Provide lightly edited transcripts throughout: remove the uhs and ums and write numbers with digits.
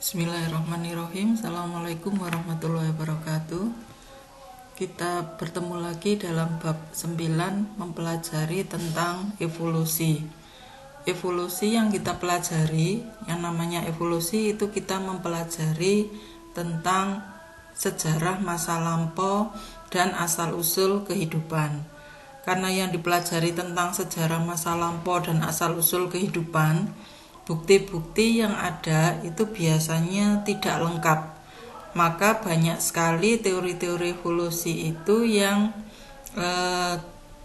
Bismillahirrahmanirrahim. Assalamualaikum warahmatullahi wabarakatuh. Kita bertemu lagi dalam bab 9 mempelajari tentang evolusi. Evolusi yang kita pelajari, yang namanya evolusi itu kita mempelajari tentang sejarah masa lampau dan asal-usul kehidupan. Karena yang dipelajari tentang sejarah masa lampau dan asal-usul kehidupan, bukti-bukti yang ada itu biasanya tidak lengkap. Maka banyak sekali teori-teori evolusi itu yang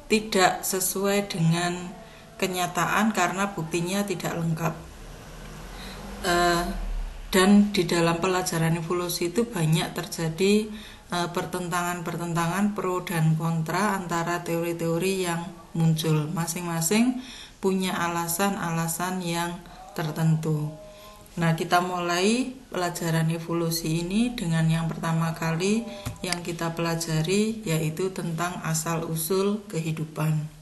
tidak sesuai dengan kenyataan karena buktinya tidak lengkap. Dan di dalam pelajaran evolusi itu banyak terjadi pertentangan-pertentangan pro dan kontra antara teori-teori yang muncul. Masing-masing punya alasan-alasan yang tertentu. Nah, kita mulai pelajaran evolusi ini dengan yang pertama kali yang kita pelajari yaitu tentang asal-usul kehidupan.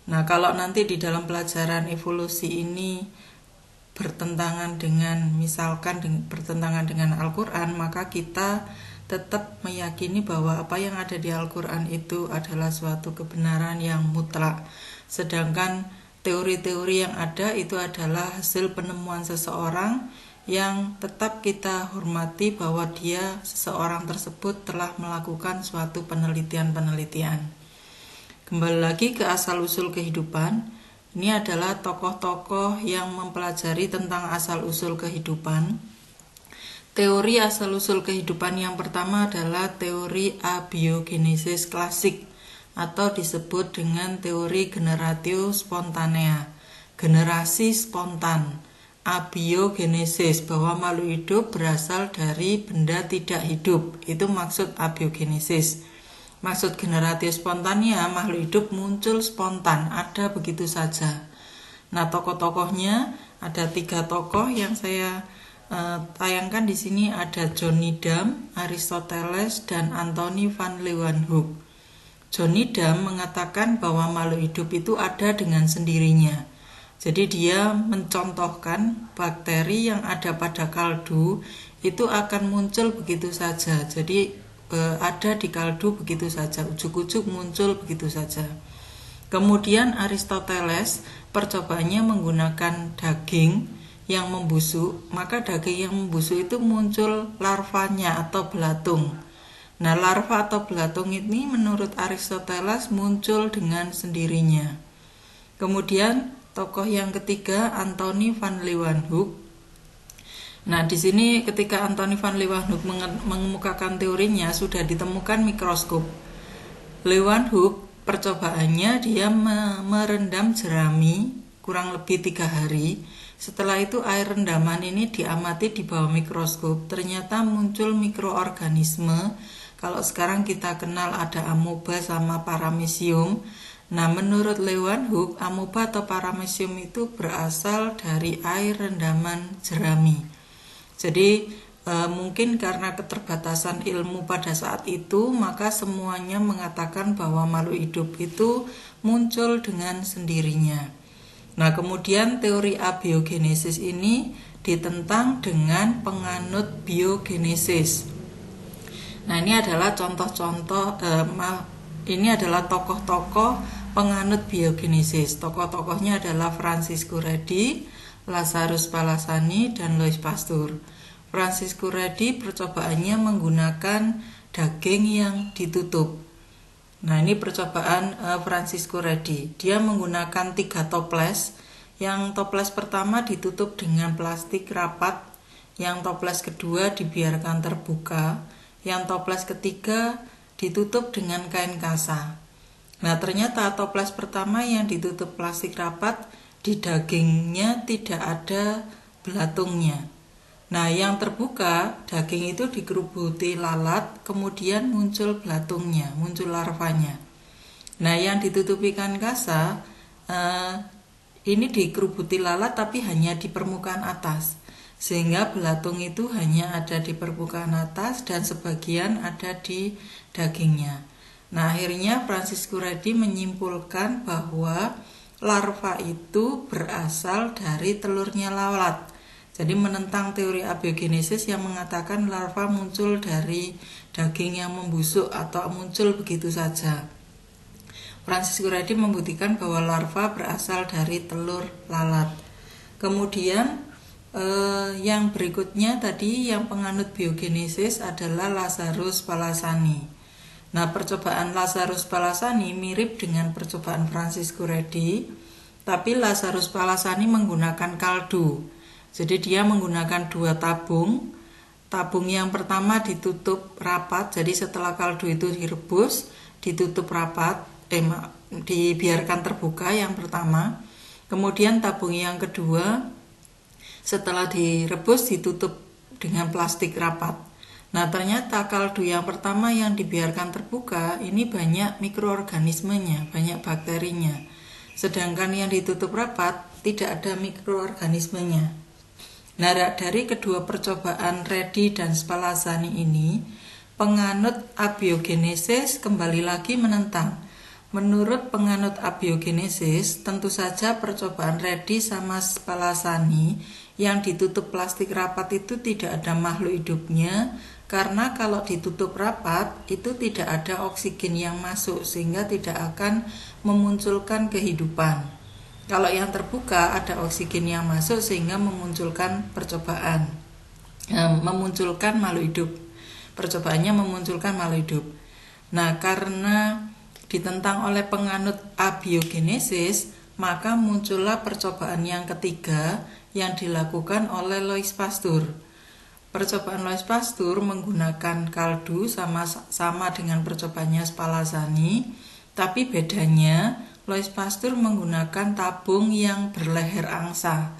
Nah, kalau nanti di dalam pelajaran evolusi ini bertentangan dengan bertentangan dengan Al-Qur'an, maka kita tetap meyakini bahwa apa yang ada di Al-Qur'an itu adalah suatu kebenaran yang mutlak. Sedangkan teori-teori yang ada itu adalah hasil penemuan seseorang yang tetap kita hormati bahwa seseorang tersebut telah melakukan suatu penelitian-penelitian. Kembali lagi ke asal-usul kehidupan. Ini adalah tokoh-tokoh yang mempelajari tentang asal-usul kehidupan. Teori asal-usul kehidupan yang pertama adalah teori abiogenesis klasik, atau disebut dengan teori generatio spontanea, generasi spontan. Abiogenesis, bahwa makhluk hidup berasal dari benda tidak hidup, itu maksud abiogenesis. Maksud generatio spontanea, makhluk hidup muncul spontan, ada begitu saja. Nah, tokoh-tokohnya ada 3 tokoh yang saya tayangkan di sini. Ada John Needham, Aristoteles, dan Anthony van Leeuwenhoek. John Needham mengatakan bahwa makhluk hidup itu ada dengan sendirinya. Jadi dia mencontohkan bakteri yang ada pada kaldu itu akan muncul begitu saja. Jadi ada di kaldu begitu saja, ujuk-ujuk muncul begitu saja. Kemudian Aristoteles percobaannya menggunakan daging yang membusuk, maka daging yang membusuk itu muncul larvanya atau belatung. Nah, larva atau belatung ini menurut Aristoteles muncul dengan sendirinya. Kemudian tokoh yang ketiga Anthony van Leeuwenhoek. Nah, di sini ketika Anthony van Leeuwenhoek mengemukakan teorinya sudah ditemukan mikroskop. Leeuwenhoek percobaannya dia merendam jerami kurang lebih 3 hari. Setelah itu air rendaman ini diamati di bawah mikroskop. Ternyata muncul mikroorganisme. Kalau sekarang kita kenal ada amoeba sama paramecium. Nah, menurut Leeuwenhoek, amoeba atau paramecium itu berasal dari air rendaman jerami. Jadi mungkin karena keterbatasan ilmu pada saat itu, maka semuanya mengatakan bahwa makhluk hidup itu muncul dengan sendirinya. Nah, kemudian teori abiogenesis ini ditentang dengan penganut biogenesis. Nah, ini adalah ini adalah tokoh-tokoh penganut biogenesis. Tokoh-tokohnya adalah Francisco Redi, Lazarus Balasani, dan Louis Pasteur. Francisco Redi percobaannya menggunakan daging yang ditutup. Nah, ini percobaan Francisco Redi. Dia menggunakan 3 toples. Yang toples pertama ditutup dengan plastik rapat. Yang toples kedua dibiarkan terbuka. Yang toples ketiga ditutup dengan kain kasa. Nah, ternyata toples pertama yang ditutup plastik rapat, di dagingnya tidak ada belatungnya. Nah, yang terbuka, daging itu dikerubuti lalat, kemudian muncul belatungnya, muncul larvanya. Nah, yang ditutupi kain kasa, ini dikerubuti lalat tapi hanya di permukaan atas. Sehingga belatung itu hanya ada di permukaan atas dan sebagian ada di dagingnya. Nah, akhirnya Francisco Redi menyimpulkan bahwa larva itu berasal dari telurnya lalat. Jadi menentang teori abiogenesis yang mengatakan larva muncul dari daging yang membusuk atau muncul begitu saja. Francisco Redi membuktikan bahwa larva berasal dari telur lalat. Kemudian yang berikutnya tadi yang penganut biogenesis adalah Lazarus Palazzani. Nah, percobaan Lazarus Palazzani mirip dengan percobaan Francisco Redi, tapi Lazarus Palazzani menggunakan kaldu. Jadi dia menggunakan 2 tabung. Tabung yang pertama ditutup rapat, jadi setelah kaldu itu direbus, ditutup rapat, dibiarkan terbuka yang pertama. Kemudian tabung yang kedua setelah direbus ditutup dengan plastik rapat. Nah, ternyata kaldu yang pertama yang dibiarkan terbuka ini banyak mikroorganismenya, banyak bakterinya. Sedangkan yang ditutup rapat tidak ada mikroorganismenya. Nah, dari kedua percobaan Redi dan Spallanzani ini, penganut abiogenesis kembali lagi menentang. Menurut penganut abiogenesis, tentu saja percobaan Redi sama Spallanzani yang ditutup plastik rapat itu tidak ada makhluk hidupnya, karena kalau ditutup rapat itu tidak ada oksigen yang masuk sehingga tidak akan memunculkan kehidupan. Kalau yang terbuka ada oksigen yang masuk sehingga memunculkan memunculkan makhluk hidup. Percobaannya memunculkan makhluk hidup. Nah, karena ditentang oleh penganut abiogenesis, maka muncullah percobaan yang ketiga yang dilakukan oleh Louis Pasteur. Percobaan Louis Pasteur menggunakan kaldu sama dengan percobaannya Spallanzani, tapi bedanya Louis Pasteur menggunakan tabung yang berleher angsa.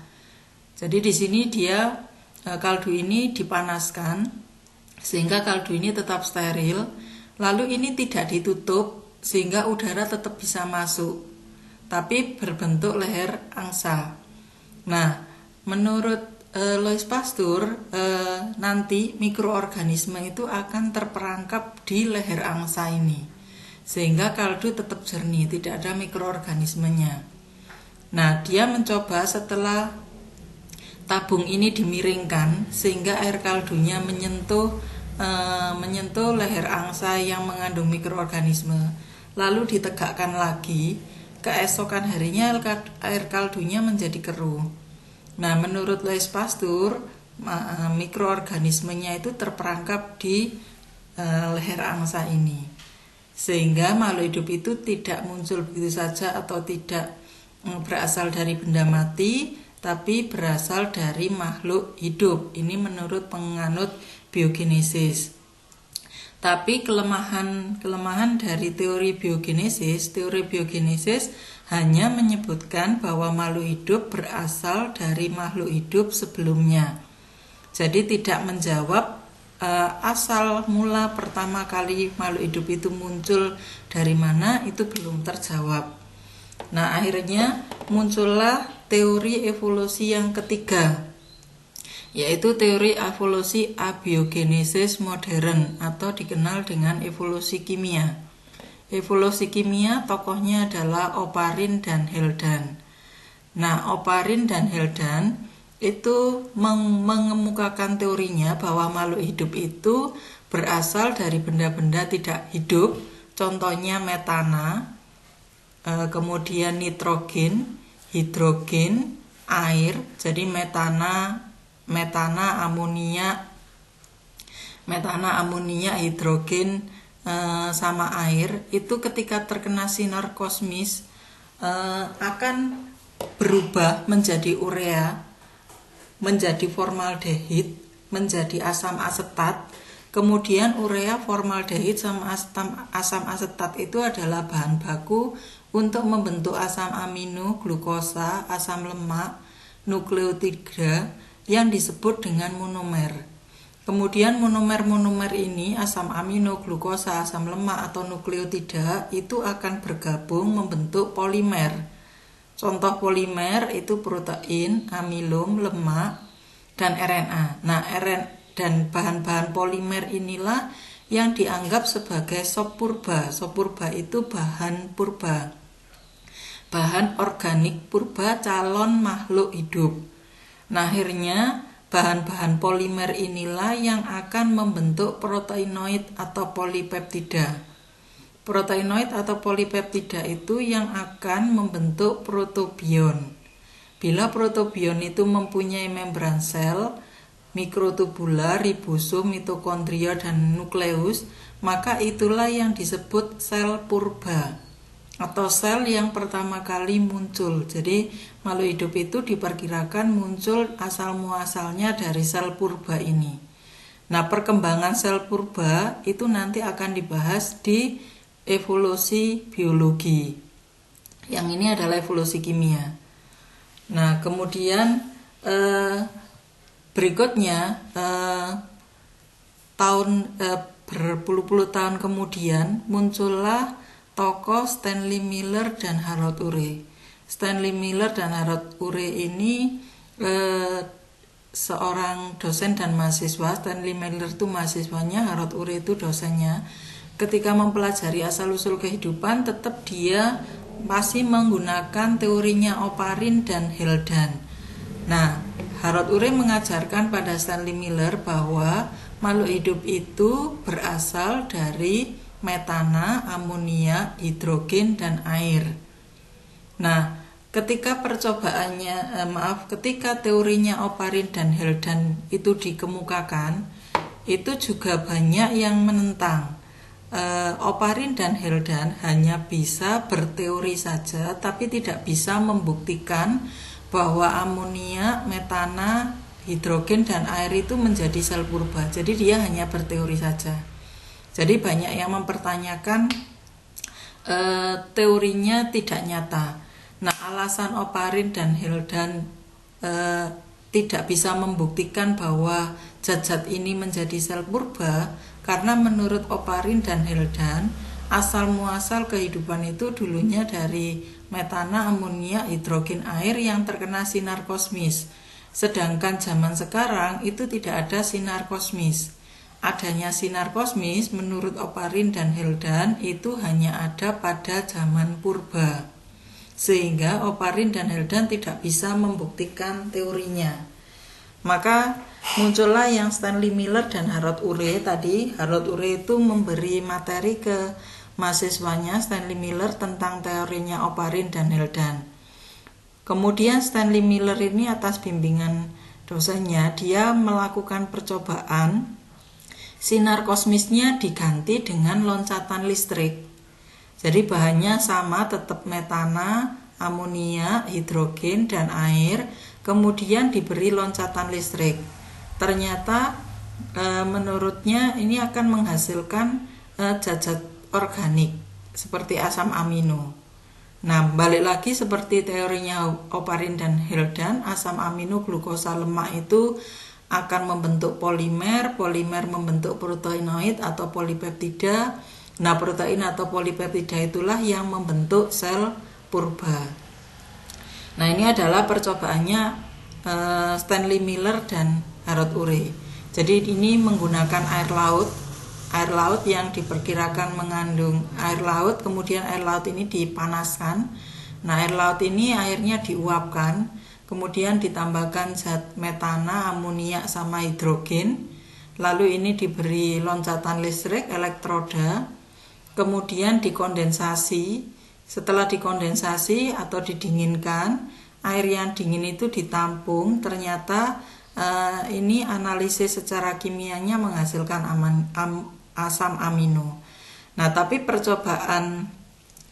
Jadi di sini dia kaldu ini dipanaskan sehingga kaldu ini tetap steril. Lalu ini tidak ditutup sehingga udara tetap bisa masuk, tapi berbentuk leher angsa. Nah, menurut Louis Pasteur nanti mikroorganisme itu akan terperangkap di leher angsa ini. Sehingga kaldu tetap jernih, tidak ada mikroorganismenya. Nah, dia mencoba setelah tabung ini dimiringkan sehingga air kaldunya menyentuh leher angsa yang mengandung mikroorganisme, lalu ditegakkan lagi. Keesokan harinya air kaldunya menjadi keruh. Nah, menurut Louis Pasteur, mikroorganismenya itu terperangkap di leher angsa ini. Sehingga makhluk hidup itu tidak muncul begitu saja atau tidak berasal dari benda mati, tapi berasal dari makhluk hidup. Ini menurut penganut biogenesis. Tapi kelemahan dari teori biogenesis hanya menyebutkan bahwa makhluk hidup berasal dari makhluk hidup sebelumnya. Jadi tidak menjawab asal mula pertama kali makhluk hidup itu muncul dari mana, itu belum terjawab. Nah, akhirnya muncullah teori evolusi yang ketiga, yaitu teori evolusi abiogenesis modern atau dikenal dengan evolusi kimia. Evolusi kimia tokohnya adalah Oparin dan Heldan. Nah, Oparin dan Heldan itu mengemukakan teorinya bahwa makhluk hidup itu berasal dari benda-benda tidak hidup, contohnya metana, kemudian nitrogen, hidrogen, air. Jadi metana, amonia, hidrogen sama air itu ketika terkena sinar kosmis akan berubah menjadi urea, menjadi formaldehid, menjadi asam asetat. Kemudian urea, formaldehid sama asam asetat itu adalah bahan baku untuk membentuk asam amino, glukosa, asam lemak, nukleotida yang disebut dengan monomer. Kemudian monomer ini, asam amino, glukosa, asam lemak atau nukleotida itu akan bergabung membentuk polimer. Contoh polimer itu protein, amilum, lemak, dan RNA. Nah, dan bahan-bahan polimer inilah yang dianggap sebagai sop purba. Sop purba itu bahan purba, bahan organik purba calon makhluk hidup. Nah, akhirnya bahan-bahan polimer inilah yang akan membentuk proteinoid atau polipeptida. Proteinoid atau polipeptida itu yang akan membentuk protobion. Bila protobion itu mempunyai membran sel, mikrotubula, ribosom, mitokondria, dan nukleus, maka itulah yang disebut sel purba atau sel yang pertama kali muncul. Jadi makhluk hidup itu diperkirakan muncul asal muasalnya dari sel purba ini. Nah, perkembangan sel purba itu nanti akan dibahas di evolusi biologi. Yang ini adalah evolusi kimia. Nah, kemudian berikutnya berpuluh-puluh tahun kemudian muncullah tokoh Stanley Miller dan Harold Urey. Stanley Miller dan Harold Urey ini seorang dosen dan mahasiswa. Stanley Miller itu mahasiswanya, Harold Urey itu dosennya. Ketika mempelajari asal-usul kehidupan, tetap dia masih menggunakan teorinya Oparin dan Haldane. Nah, Harold Urey mengajarkan pada Stanley Miller bahwa makhluk hidup itu berasal dari metana, amonia, hidrogen, dan air. Nah, ketika ketika teorinya Oparin dan Haldane itu dikemukakan, itu juga banyak yang menentang. Oparin dan Haldane hanya bisa berteori saja, tapi tidak bisa membuktikan bahwa amonia, metana, hidrogen, dan air itu menjadi sel purba. Jadi dia hanya berteori saja. Jadi banyak yang mempertanyakan teorinya tidak nyata. Nah, alasan Oparin dan Haldane tidak bisa membuktikan bahwa zat-zat ini menjadi sel purba karena menurut Oparin dan Haldane, asal muasal kehidupan itu dulunya dari metana, amonia, hidrogen, air yang terkena sinar kosmis. Sedangkan zaman sekarang itu tidak ada sinar kosmis. Adanya sinar kosmis menurut Oparin dan Haldane itu hanya ada pada zaman purba. Sehingga Oparin dan Haldane tidak bisa membuktikan teorinya. Maka muncullah yang Stanley Miller dan Harold Urey tadi. Harold Urey itu memberi materi ke mahasiswanya Stanley Miller tentang teorinya Oparin dan Haldane. Kemudian Stanley Miller ini atas bimbingan dosennya, dia melakukan percobaan sinar kosmisnya diganti dengan loncatan listrik. Jadi bahannya sama, tetap metana, amonia, hidrogen, dan air. Kemudian diberi loncatan listrik. Ternyata menurutnya ini akan menghasilkan zat-zat organik seperti asam amino. Nah, balik lagi seperti teorinya Oparin dan Haldane, asam amino glukosa lemak itu akan membentuk polimer, polimer membentuk proteinoid atau polipeptida. Nah, protein atau polipeptida itulah yang membentuk sel purba. Nah, ini adalah percobaannya Stanley Miller dan Harold Urey. Jadi ini menggunakan air laut yang diperkirakan mengandung air laut, kemudian air laut ini dipanaskan. Nah, air laut ini airnya diuapkan, kemudian ditambahkan zat metana, amonia, sama hidrogen. Lalu ini diberi loncatan listrik, elektroda, kemudian dikondensasi. Setelah dikondensasi atau didinginkan, air yang dingin itu ditampung. Ternyata ini analisis secara kimianya menghasilkan asam amino. Nah, tapi percobaan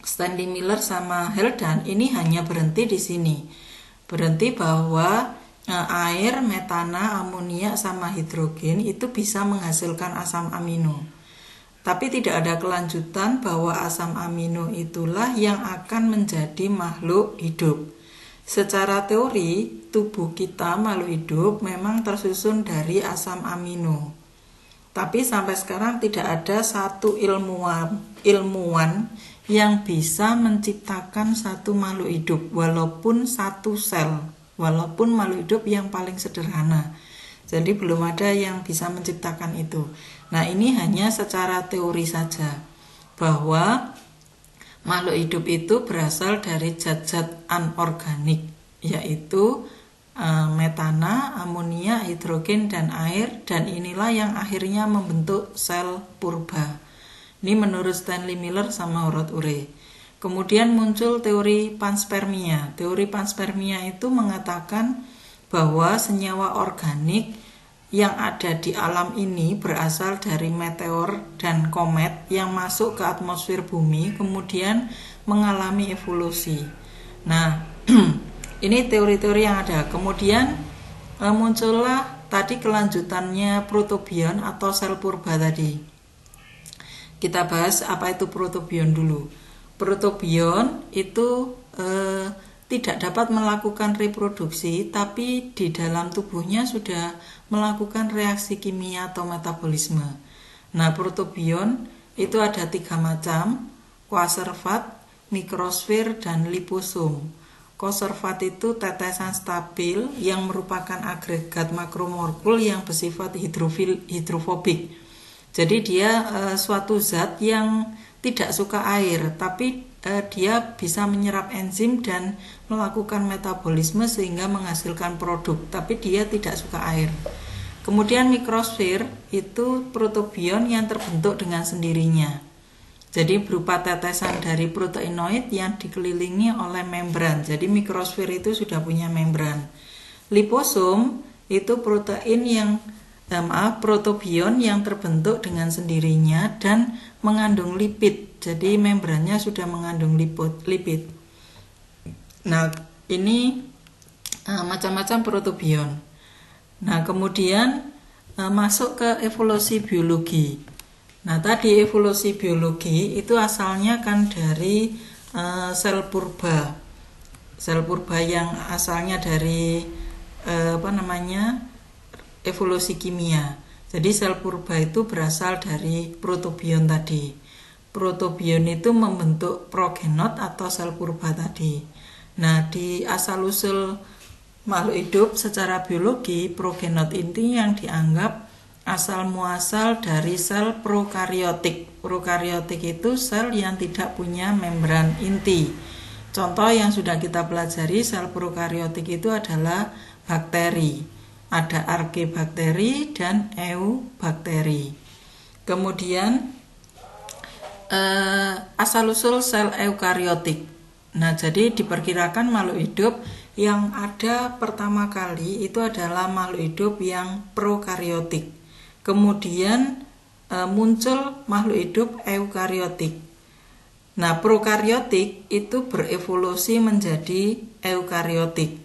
Stanley Miller sama Haldane ini hanya berhenti di sini. Berhenti bahwa air, metana, amonia, sama hidrogen itu bisa menghasilkan asam amino. Tapi tidak ada kelanjutan bahwa asam amino itulah yang akan menjadi makhluk hidup. Secara teori, tubuh kita makhluk hidup memang tersusun dari asam amino. Tapi sampai sekarang tidak ada satu ilmuwan yang bisa menciptakan satu makhluk hidup walaupun satu sel, walaupun makhluk hidup yang paling sederhana. Jadi belum ada yang bisa menciptakan itu. Nah, ini hanya secara teori saja bahwa makhluk hidup itu berasal dari zat-zat anorganik, yaitu metana, amonia, hidrogen, dan air, dan inilah yang akhirnya membentuk sel purba. Ini menurut Stanley Miller sama Howard Urey. Kemudian muncul teori panspermia. Teori panspermia itu mengatakan bahwa senyawa organik yang ada di alam ini berasal dari meteor dan komet yang masuk ke atmosfer bumi, kemudian mengalami evolusi. Nah, ini teori-teori yang ada. Kemudian muncullah tadi kelanjutannya protobion atau sel purba tadi. Kita bahas apa itu protobion dulu. Protobion itu tidak dapat melakukan reproduksi, tapi di dalam tubuhnya sudah melakukan reaksi kimia atau metabolisme. Nah, protobion itu ada 3 macam: koaservat, mikrosfer, dan liposom. Koaservat itu tetesan stabil yang merupakan agregat makromolekul yang bersifat hidrofobik. Jadi dia suatu zat yang tidak suka air, tapi dia bisa menyerap enzim dan melakukan metabolisme sehingga menghasilkan produk, tapi dia tidak suka air. Kemudian mikrosfer itu protobion yang terbentuk dengan sendirinya. Jadi berupa tetesan dari proteinoid yang dikelilingi oleh membran. Jadi mikrosfer itu sudah punya membran. Liposom itu protobion yang terbentuk dengan sendirinya dan mengandung lipid. Jadi membrannya sudah mengandung lipid. Nah, ini macam-macam protobion. Nah, kemudian masuk ke evolusi biologi. Nah, tadi evolusi biologi itu asalnya kan dari sel purba. Sel purba yang asalnya dari evolusi kimia. Jadi sel purba itu berasal dari protobion tadi. Protobion itu membentuk progenot atau sel purba tadi. Nah, di asal-usul makhluk hidup secara biologi, progenot inti yang dianggap asal muasal dari sel prokariotik. Prokariotik itu sel yang tidak punya membran inti. Contoh yang sudah kita pelajari sel prokariotik itu adalah bakteri. Ada arkebakteri dan eubakteri. Kemudian asal-usul sel eukariotik. Nah, jadi diperkirakan makhluk hidup yang ada pertama kali itu adalah makhluk hidup yang prokariotik. Kemudian muncul makhluk hidup eukariotik. Nah, prokariotik itu berevolusi menjadi eukariotik.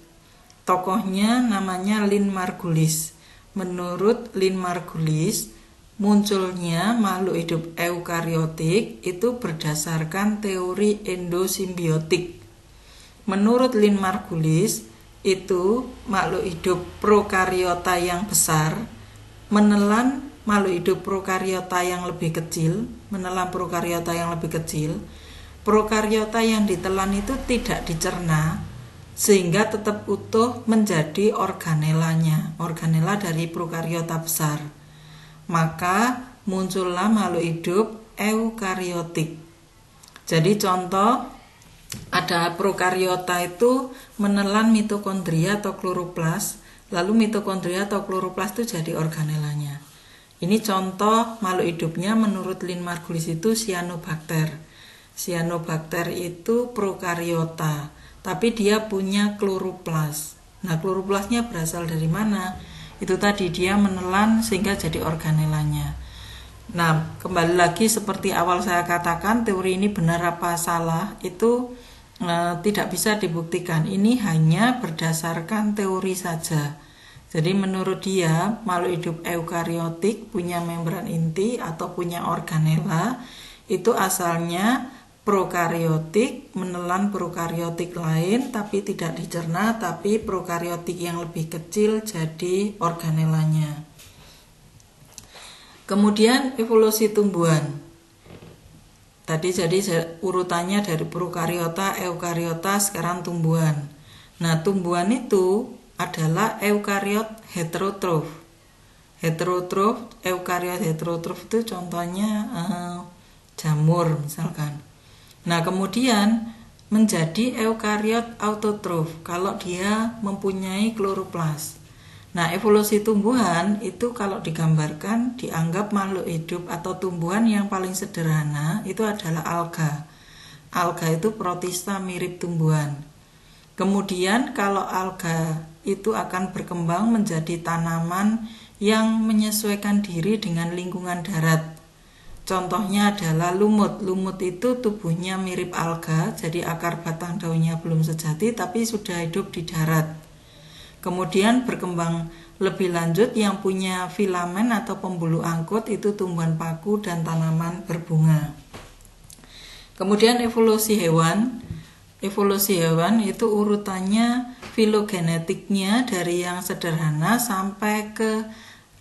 Tokohnya namanya Lynn Margulis. Menurut Lynn Margulis, munculnya makhluk hidup eukariotik itu berdasarkan teori endosimbiotik. Menurut Lynn Margulis, itu makhluk hidup prokariota yang besar menelan makhluk hidup prokariota yang lebih kecil, menelan prokariota yang lebih kecil. Prokariota yang ditelan itu tidak dicerna sehingga tetap utuh menjadi organelanya, organela dari prokariota besar. Maka muncullah makhluk hidup eukariotik. Jadi contoh, ada prokariota itu menelan mitokondria atau kloroplas, lalu mitokondria atau kloroplas itu jadi organelanya. Ini contoh makhluk hidupnya menurut Lynn Margulis itu cyanobacter. Cyanobacter itu prokariota, tapi dia punya kloroplas. Nah, kloroplasnya berasal dari mana? Itu tadi dia menelan sehingga jadi organelanya. Nah, kembali lagi seperti awal saya katakan, teori ini benar apa salah itu tidak bisa dibuktikan. Ini hanya berdasarkan teori saja. Jadi menurut dia, makhluk hidup eukariotik punya membran inti atau punya organela, itu asalnya prokariotik menelan prokariotik lain tapi tidak dicerna, tapi prokariotik yang lebih kecil jadi organelanya. Kemudian evolusi tumbuhan. Tadi jadi urutannya dari prokariota, eukariota, sekarang tumbuhan. Nah, tumbuhan itu adalah eukariot heterotrof. Heterotrof, eukariot heterotrof itu contohnya jamur misalkan. Nah, kemudian menjadi eukariot autotrof kalau dia mempunyai kloroplas. Nah, evolusi tumbuhan itu kalau digambarkan dianggap makhluk hidup atau tumbuhan yang paling sederhana itu adalah alga. Alga itu protista mirip tumbuhan. Kemudian kalau alga itu akan berkembang menjadi tanaman yang menyesuaikan diri dengan lingkungan darat. Contohnya adalah lumut. Lumut itu tubuhnya mirip alga, jadi akar batang daunnya belum sejati tapi sudah hidup di darat. Kemudian berkembang lebih lanjut yang punya filamen atau pembuluh angkut itu tumbuhan paku dan tanaman berbunga. Kemudian evolusi hewan. Evolusi hewan itu urutannya filogenetiknya dari yang sederhana sampai ke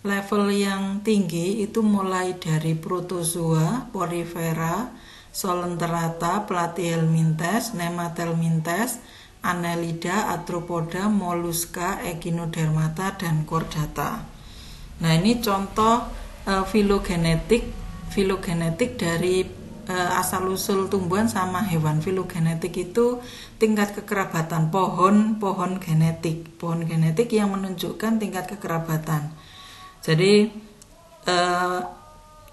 level yang tinggi itu mulai dari protozoa, porifera, solenterata, platyhelminthes, nemathelminthes, annelida, arthropoda, molluska, echinodermata, dan chordata. Nah, ini contoh filogenetik dari asal-usul tumbuhan sama hewan. Filogenetik itu tingkat kekerabatan pohon genetik yang menunjukkan tingkat kekerabatan. Jadi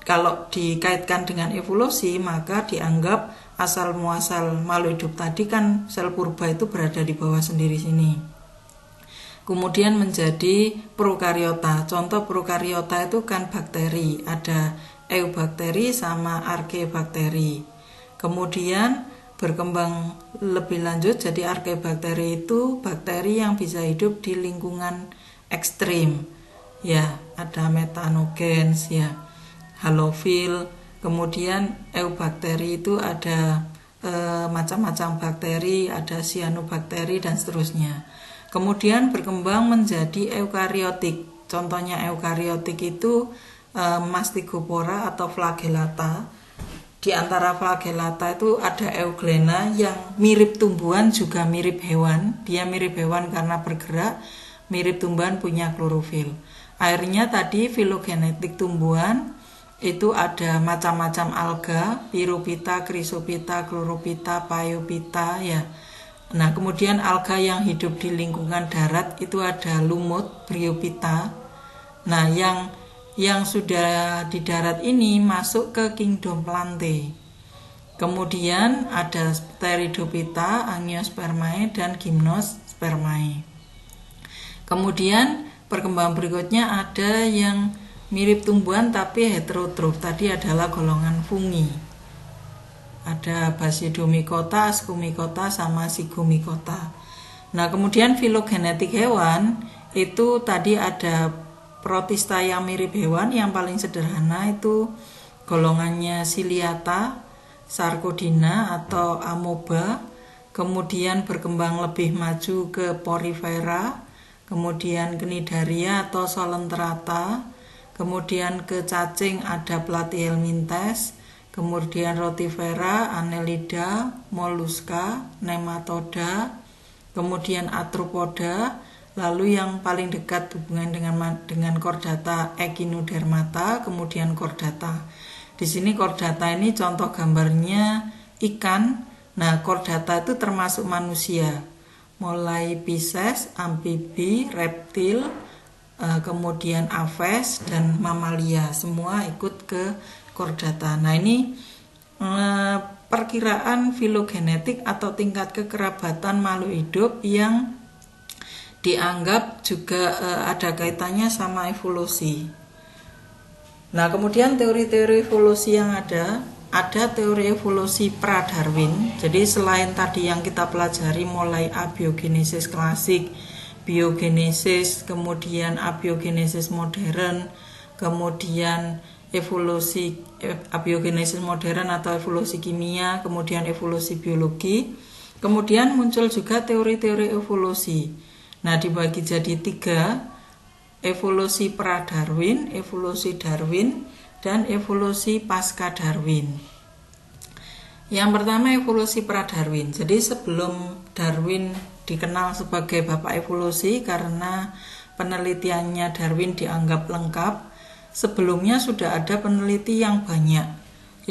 kalau dikaitkan dengan evolusi maka dianggap asal muasal makhluk hidup tadi kan sel purba itu berada di bawah sendiri sini. Kemudian menjadi prokariota. Contoh prokariota itu kan bakteri, ada eubakteri sama arkebakteri. Kemudian berkembang lebih lanjut jadi arkebakteri itu bakteri yang bisa hidup di lingkungan ekstrim. Ya, ada metanogens, ya, halofil. Kemudian eubakteri itu ada macam-macam bakteri, ada cyanobacteria dan seterusnya. Kemudian berkembang menjadi eukariotik. Contohnya eukariotik itu Mastigophora atau flagellata. Di antara flagellata itu ada euglena yang mirip tumbuhan juga mirip hewan. Dia mirip hewan karena bergerak, mirip tumbuhan punya klorofil. Akhirnya tadi filogenetik tumbuhan itu ada macam-macam alga, Pyrophyta, Chrysophyta, Chlorophyta, Phaeophyta, ya. Nah, kemudian alga yang hidup di lingkungan darat itu ada lumut, Bryophyta. Nah, yang sudah di darat ini masuk ke kingdom Plantae. Kemudian ada Pteridophyta, Angiospermae, dan Gymnospermae. Kemudian perkembangan berikutnya ada yang mirip tumbuhan tapi heterotrof. Tadi adalah golongan fungi. Ada Basidiomycota, Ascomycota, sama Zygomycota. Nah, kemudian filogenetik hewan itu tadi ada protista yang mirip hewan, yang paling sederhana itu golongannya Ciliata, Sarcodina atau Amoeba. Kemudian berkembang lebih maju ke Porifera, kemudian Cnidaria atau Solenterata, kemudian ke cacing ada Platyhelminthes, kemudian Rotifera, Annelida, Molluska, Nematoda, kemudian Arthropoda, lalu yang paling dekat hubungan dengan Chordata, Echinodermata, kemudian Chordata. Di sini Chordata ini contoh gambarnya ikan. Nah, Chordata itu termasuk manusia. Mulai Pisces, amfibi, reptil, kemudian aves dan mamalia, semua ikut ke Chordata. Nah, ini perkiraan filogenetik atau tingkat kekerabatan makhluk hidup yang dianggap juga ada kaitannya sama evolusi. Nah, kemudian teori-teori evolusi yang ada teori evolusi pra-Darwin. Jadi selain tadi yang kita pelajari mulai abiogenesis klasik, biogenesis, kemudian abiogenesis modern, kemudian evolusi abiogenesis modern atau evolusi kimia, kemudian evolusi biologi. Kemudian muncul juga teori-teori evolusi. Nah, dibagi jadi 3, evolusi pra-Darwin, evolusi Darwin, dan evolusi pasca Darwin. Yang pertama evolusi pra-Darwin. Jadi sebelum Darwin dikenal sebagai bapak evolusi karena penelitiannya Darwin dianggap lengkap, sebelumnya sudah ada peneliti yang banyak.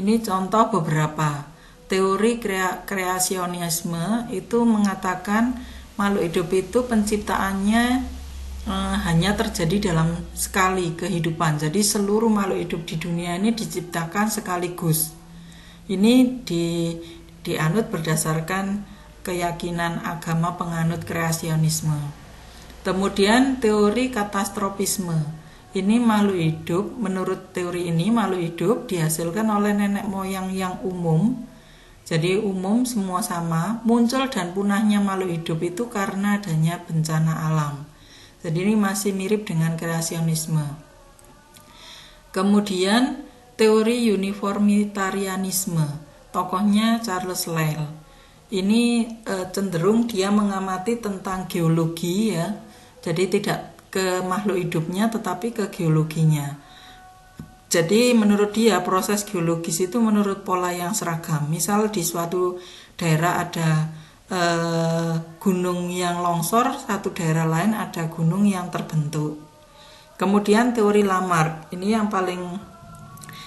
Ini contoh beberapa. teori kreasionisme itu mengatakan makhluk hidup itu penciptaannya hanya terjadi dalam sekali kehidupan. Jadi seluruh makhluk hidup di dunia ini diciptakan sekaligus. Ini dianut berdasarkan keyakinan agama penganut kreasionisme. Kemudian teori katastrofisme. Ini makhluk hidup, menurut teori ini makhluk hidup dihasilkan oleh nenek moyang yang umum. Jadi umum, semua sama. Muncul dan punahnya makhluk hidup itu karena adanya bencana alam. Jadi ini masih mirip dengan kreasionisme. Kemudian teori uniformitarianisme, tokohnya Charles Lyell. Ini cenderung dia mengamati tentang geologi ya. Jadi tidak ke makhluk hidupnya tetapi ke geologinya. Jadi menurut dia proses geologis itu menurut pola yang seragam. Misal di suatu daerah ada gunung yang longsor, satu daerah lain ada gunung yang terbentuk. Kemudian teori Lamarck, ini yang paling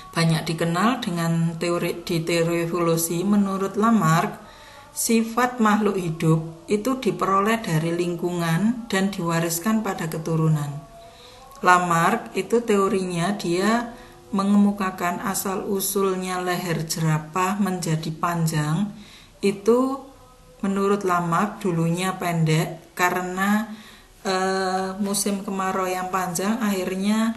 banyak dikenal dengan teori evolusi. Menurut Lamarck, sifat makhluk hidup itu diperoleh dari lingkungan dan diwariskan pada keturunan. Lamarck itu teorinya dia mengemukakan asal usulnya leher jerapah menjadi panjang itu menurut Lamarck dulunya pendek karena musim kemarau yang panjang akhirnya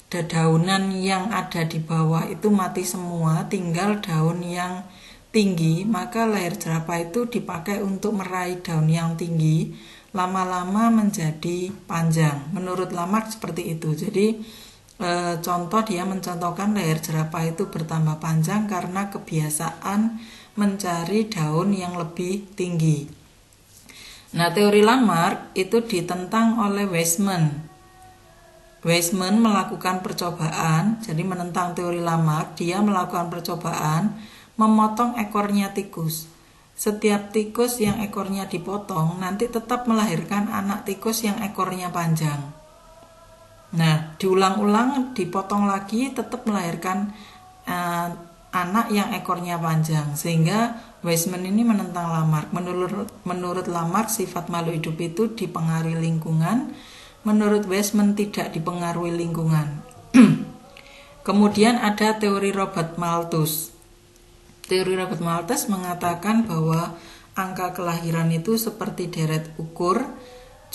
dedaunan yang ada di bawah itu mati semua, tinggal daun yang tinggi, maka leher jerapah itu dipakai untuk meraih daun yang tinggi, lama-lama menjadi panjang. Menurut Lamarck seperti itu. Jadi contoh dia mencontohkan leher jerapah itu bertambah panjang karena kebiasaan mencari daun yang lebih tinggi. Nah, teori Lamarck itu ditentang oleh Weismann. Weismann melakukan percobaan, jadi menentang teori Lamarck, dia melakukan percobaan memotong ekornya tikus. Setiap tikus yang ekornya dipotong nanti tetap melahirkan anak tikus yang ekornya panjang. Nah, diulang-ulang, dipotong lagi, tetap melahirkan anak yang ekornya panjang. Sehingga Weismann ini menentang Lamarck. Menurut Lamarck, sifat makhluk hidup itu dipengaruhi lingkungan. Menurut Weismann tidak dipengaruhi lingkungan. Kemudian ada teori Robert Malthus. Teori Robert Malthus mengatakan bahwa angka kelahiran itu seperti deret ukur,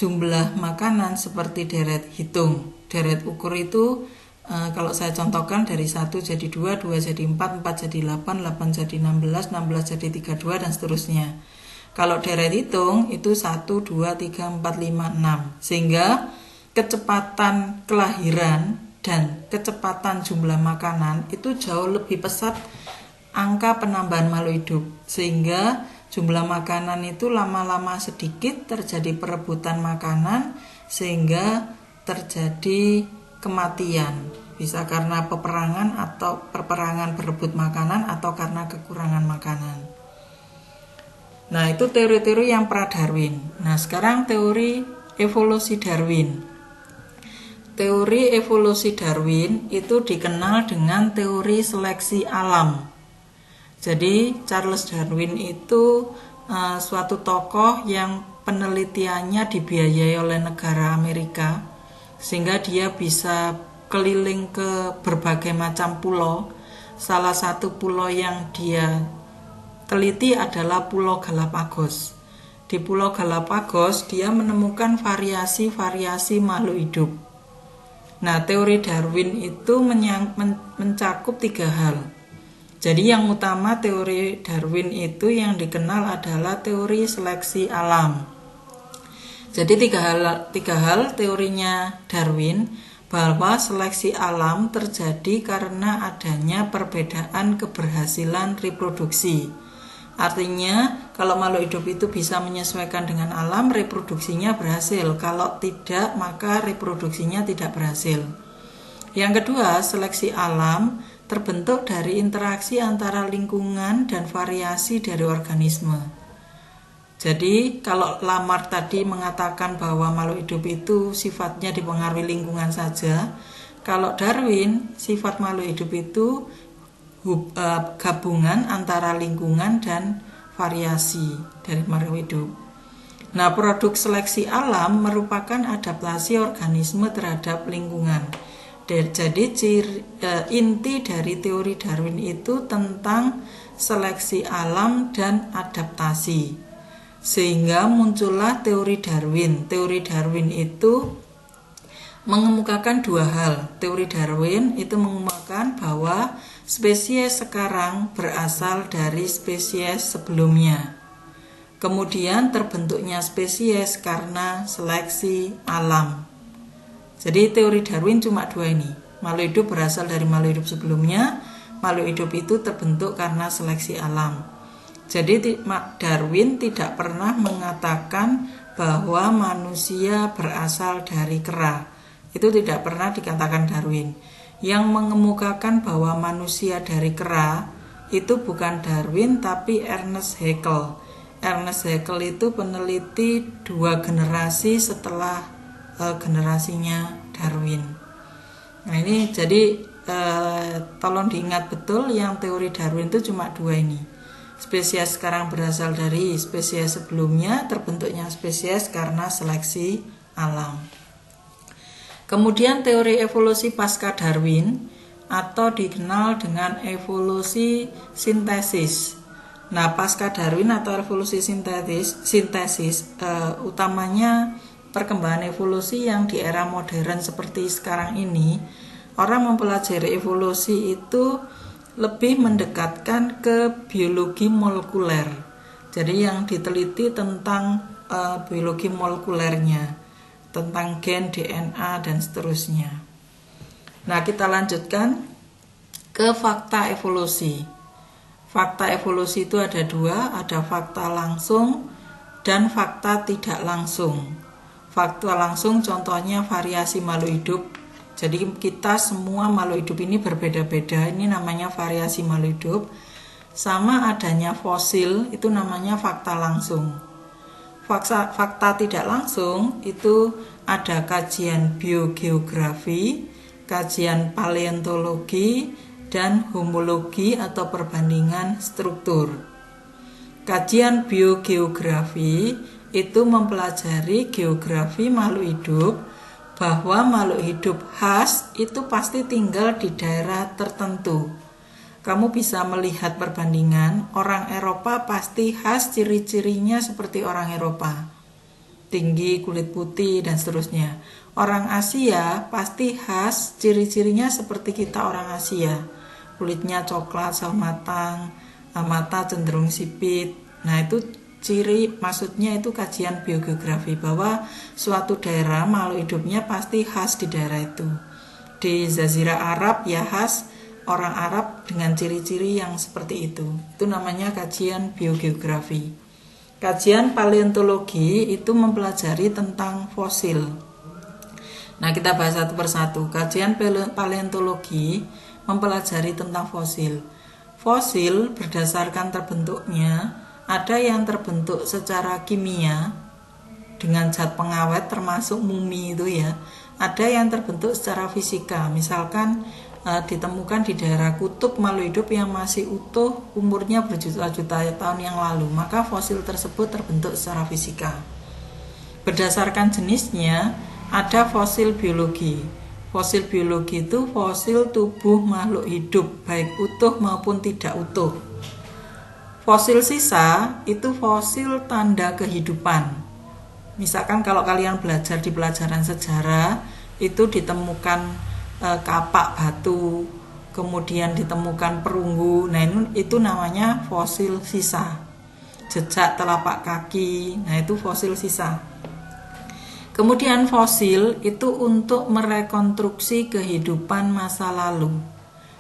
jumlah makanan seperti deret hitung. Deret ukur itu kalau saya contohkan dari 1 jadi 2, 2 jadi 4, 4 jadi 8, 8 jadi 16, 16 jadi 32 dan seterusnya. Kalau deret hitung itu 1, 2, 3, 4, 5, 6. Sehingga kecepatan kelahiran dan kecepatan jumlah makanan itu jauh lebih pesat angka penambahan makhluk hidup. Sehingga jumlah makanan itu lama-lama sedikit, terjadi perebutan makanan sehingga terjadi kematian. Bisa karena peperangan atau perperangan berebut makanan atau karena kekurangan makanan. Nah, itu teori-teori yang pra-Darwin. Nah, sekarang teori evolusi Darwin. Teori evolusi Darwin itu dikenal dengan teori seleksi alam. Jadi, Charles Darwin itu suatu tokoh yang penelitiannya dibiayai oleh negara Amerika, sehingga dia bisa keliling ke berbagai macam pulau. Salah satu pulau yang dia teliti adalah Pulau Galapagos. Di Pulau Galapagos dia menemukan variasi-variasi makhluk hidup. Nah, teori Darwin itu mencakup 3 hal. Jadi yang utama teori Darwin itu yang dikenal adalah teori seleksi alam. Jadi tiga hal teorinya Darwin, bahwa seleksi alam terjadi karena adanya perbedaan keberhasilan reproduksi. Artinya kalau makhluk hidup itu bisa menyesuaikan dengan alam, reproduksinya berhasil. Kalau tidak, maka reproduksinya tidak berhasil. Yang kedua, seleksi alam terbentuk dari interaksi antara lingkungan dan variasi dari organisme. Jadi kalau Lamarck tadi mengatakan bahwa makhluk hidup itu sifatnya dipengaruhi lingkungan saja, kalau Darwin sifat makhluk hidup itu gabungan antara lingkungan dan variasi dari makhluk hidup. Nah, produk seleksi alam merupakan adaptasi organisme terhadap lingkungan. Jadi inti dari teori Darwin itu tentang seleksi alam dan adaptasi. Sehingga muncullah teori Darwin. Teori Darwin itu mengemukakan dua hal. Teori Darwin itu mengemukakan bahwa spesies sekarang berasal dari spesies sebelumnya. Kemudian terbentuknya spesies karena seleksi alam. Jadi teori Darwin cuma dua ini. Makhluk hidup berasal dari makhluk hidup sebelumnya. Makhluk hidup itu terbentuk karena seleksi alam. Jadi Darwin tidak pernah mengatakan bahwa manusia berasal dari kera. Itu tidak pernah dikatakan Darwin. Yang mengemukakan bahwa manusia dari kera itu bukan Darwin tapi Ernest Haeckel. Ernest Haeckel itu peneliti 2 generasi setelah generasinya Darwin. Nah ini jadi tolong diingat betul, yang teori Darwin itu cuma 2 ini. Spesies sekarang berasal dari spesies sebelumnya, terbentuknya spesies karena seleksi alam. Kemudian teori evolusi pasca Darwin atau dikenal dengan evolusi sintesis. Nah, pasca Darwin atau evolusi sintesis utamanya perkembangan evolusi yang di era modern seperti sekarang ini, orang mempelajari evolusi itu lebih mendekatkan ke biologi molekuler. Jadi yang diteliti tentang biologi molekulernya, tentang gen, DNA, dan seterusnya. Nah, kita lanjutkan ke fakta evolusi. Fakta evolusi itu ada 2, ada fakta langsung dan fakta tidak langsung. Fakta langsung contohnya variasi makhluk hidup. Jadi kita semua makhluk hidup ini berbeda-beda, ini namanya variasi makhluk hidup. Sama adanya fosil, itu namanya fakta langsung. Fakta tidak langsung itu ada kajian biogeografi, kajian paleontologi, dan homologi atau perbandingan struktur. Kajian biogeografi itu mempelajari geografi makhluk hidup, bahwa makhluk hidup khas itu pasti tinggal di daerah tertentu. Kamu bisa melihat perbandingan, orang Eropa pasti khas ciri-cirinya seperti orang Eropa, tinggi, kulit putih, dan seterusnya. Orang Asia pasti khas ciri-cirinya seperti kita orang Asia, kulitnya coklat, sawo matang, mata cenderung sipit. Nah itu ciri, maksudnya itu kajian biogeografi, bahwa suatu daerah makhluk hidupnya pasti khas di daerah itu. Di Jazirah Arab ya khas orang Arab dengan ciri-ciri yang seperti itu. Itu namanya kajian biogeografi. Kajian paleontologi itu mempelajari tentang fosil. Nah, kita bahas satu persatu. Kajian paleontologi mempelajari tentang fosil. Fosil berdasarkan terbentuknya, ada yang terbentuk secara kimia dengan zat pengawet termasuk mumi itu ya. Ada yang terbentuk secara fisika, misalkan ditemukan di daerah kutub makhluk hidup yang masih utuh, umurnya berjuta-juta tahun yang lalu, maka fosil tersebut terbentuk secara fisika. Berdasarkan jenisnya, ada fosil biologi. Fosil biologi itu fosil tubuh makhluk hidup, baik utuh maupun tidak utuh. Fosil sisa itu fosil tanda kehidupan. Misalkan kalau kalian belajar di pelajaran sejarah, itu ditemukan kapak batu, kemudian ditemukan perunggu. Nah itu namanya fosil sisa. Jejak telapak kaki, nah itu fosil sisa. Kemudian fosil itu untuk merekonstruksi kehidupan masa lalu.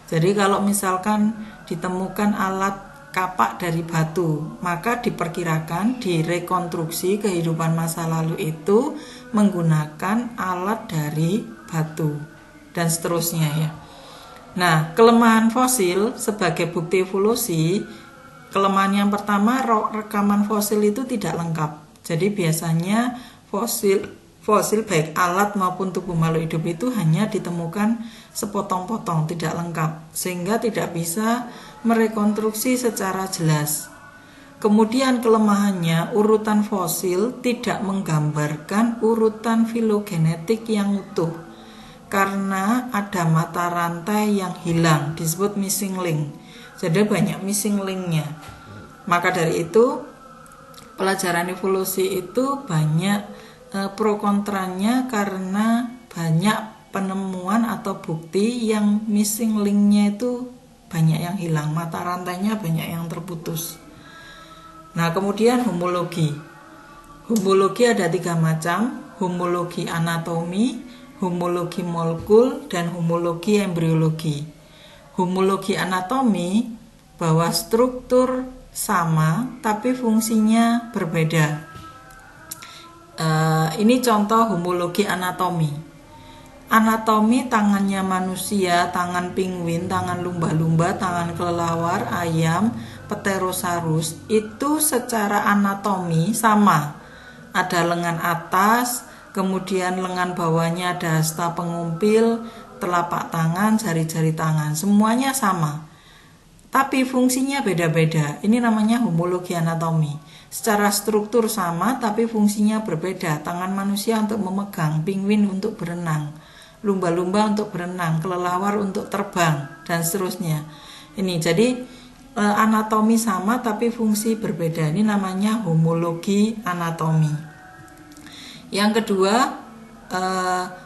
Jadi kalau misalkan ditemukan alat kapak dari batu, maka diperkirakan direkonstruksi kehidupan masa lalu itu menggunakan alat dari batu, dan seterusnya ya. Nah, kelemahan fosil sebagai bukti evolusi, kelemahan yang pertama, rekaman fosil itu tidak lengkap. Jadi biasanya fosil baik alat maupun tubuh makhluk hidup itu hanya ditemukan sepotong-potong, tidak lengkap, sehingga tidak bisa merekonstruksi secara jelas. Kemudian kelemahannya, urutan fosil tidak menggambarkan urutan filogenetik yang utuh karena ada mata rantai yang hilang, disebut missing link. Jadi banyak missing linknya. Maka dari itu pelajaran evolusi itu banyak pro kontranya karena banyak penemuan atau bukti yang missing linknya itu banyak yang hilang, mata rantainya banyak yang terputus. Nah, kemudian homologi. Homologi ada 3 macam, homologi anatomi, homologi molekul, dan homologi embriologi. Homologi anatomi bahwa struktur sama tapi fungsinya berbeda. Ini contoh homologi anatomi. Anatomi tangannya manusia, tangan penguin, tangan lumba-lumba, tangan kelelawar, ayam, Pterosaurus itu secara anatomi sama. Ada lengan atas, kemudian lengan bawahnya ada hasta pengumpil, telapak tangan, jari-jari tangan, semuanya sama. Tapi fungsinya beda-beda. Ini namanya homologi anatomi. Secara struktur sama tapi fungsinya berbeda. Tangan manusia untuk memegang, penguin untuk berenang, lumba-lumba untuk berenang, kelelawar untuk terbang, dan seterusnya. Ini jadi anatomi sama tapi fungsi berbeda. Ini namanya homologi anatomi. Yang kedua,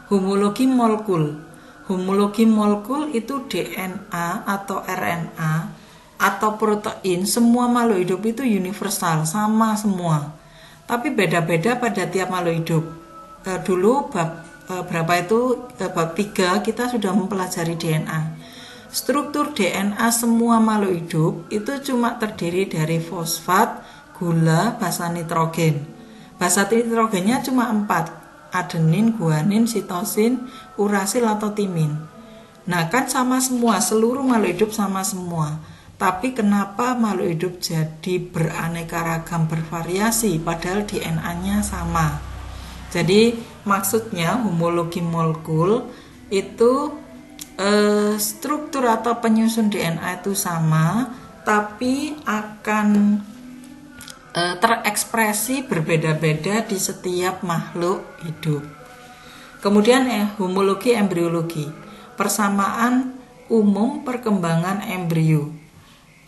homologi molekul. Homologi molekul itu DNA atau RNA atau protein. Semua makhluk hidup itu universal, sama semua. Tapi beda-beda pada tiap makhluk hidup. Dulu bab 3 kita sudah mempelajari DNA. Struktur DNA semua makhluk hidup itu cuma terdiri dari fosfat, gula, basa nitrogen. Basa nitrogennya cuma 4, adenin, guanin, sitosin, urasil atau timin. Nah, kan sama semua, seluruh makhluk hidup sama semua. Tapi kenapa makhluk hidup jadi beraneka ragam, bervariasi padahal DNA-nya sama? Jadi maksudnya homologi molekul itu struktur atau penyusun DNA itu sama, tapi akan terekspresi berbeda-beda di setiap makhluk hidup. Kemudian homologi embriologi, persamaan umum perkembangan embrio.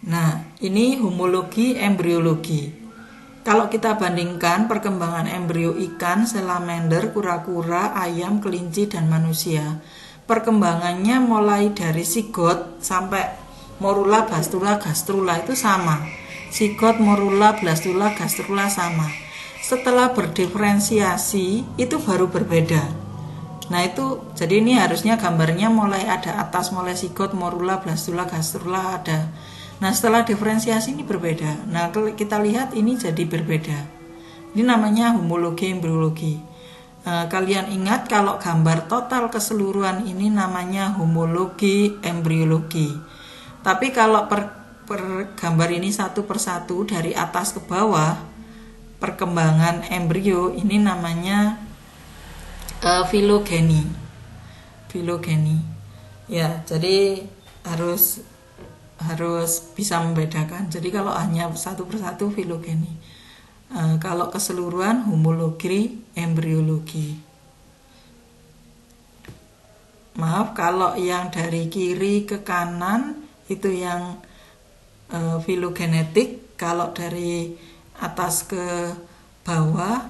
Nah, ini homologi embriologi. Kalau kita bandingkan perkembangan embrio ikan, salamander, kura-kura, ayam, kelinci, dan manusia, perkembangannya mulai dari sigot sampai morula, blastula, gastrula itu sama. Sigot, morula, blastula, gastrula sama. Setelah berdiferensiasi itu baru berbeda. Nah itu, jadi ini harusnya gambarnya mulai ada atas, mulai sigot, morula, blastula, gastrula ada. Nah setelah diferensiasi ini berbeda. Nah kalau kita lihat ini jadi berbeda. Ini namanya homologi embriologi. Kalian ingat kalau gambar total keseluruhan ini namanya homologi embriologi. Tapi kalau per gambar ini satu persatu dari atas ke bawah, perkembangan embrio ini namanya filogeni. Filogeni. Ya, jadi harus bisa membedakan. Jadi kalau hanya satu persatu filogeni. Kalau keseluruhan homologi embriologi. Maaf, kalau yang dari kiri ke kanan itu yang filogenetik, kalau dari atas ke bawah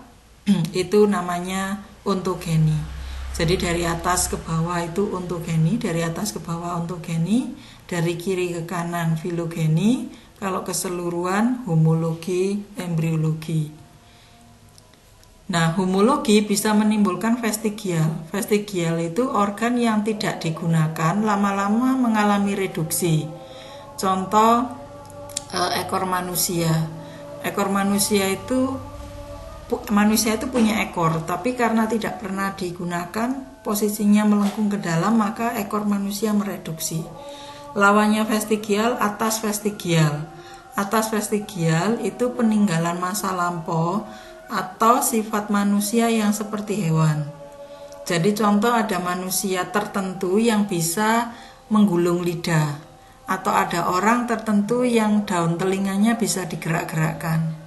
itu namanya ontogeni. Jadi dari atas ke bawah itu ontogeni, dari atas ke bawah ontogeni, dari kiri ke kanan filogeni. Kalau keseluruhan homologi embriologi. Nah, homologi bisa menimbulkan vestigial. Vestigial itu organ yang tidak digunakan lama-lama mengalami reduksi. Contoh ekor manusia. Ekor manusia itu punya ekor, tapi karena tidak pernah digunakan, posisinya melengkung ke dalam, maka ekor manusia mereduksi. Lawannya vestigial, atas vestigial. Atas vestigial itu peninggalan masa lampau atau sifat manusia yang seperti hewan. Jadi contoh ada manusia tertentu yang bisa menggulung lidah, atau ada orang tertentu yang daun telinganya bisa digerak-gerakkan.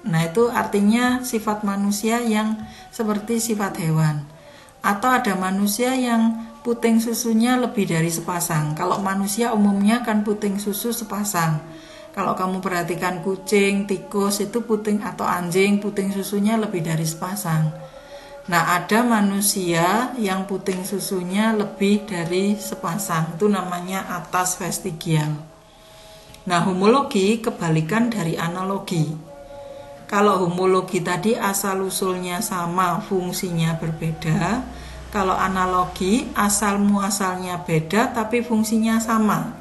Nah, itu artinya sifat manusia yang seperti sifat hewan. Atau ada manusia yang puting susunya lebih dari sepasang. Kalau manusia umumnya kan puting susu sepasang. Kalau kamu perhatikan kucing, tikus itu puting, atau anjing puting susunya lebih dari sepasang. Nah, ada manusia yang puting susunya lebih dari sepasang. Itu namanya atas vestigial. Nah, homologi kebalikan dari analogi. Kalau homologi tadi asal-usulnya sama, fungsinya berbeda. Kalau analogi asal-muasalnya beda tapi fungsinya sama.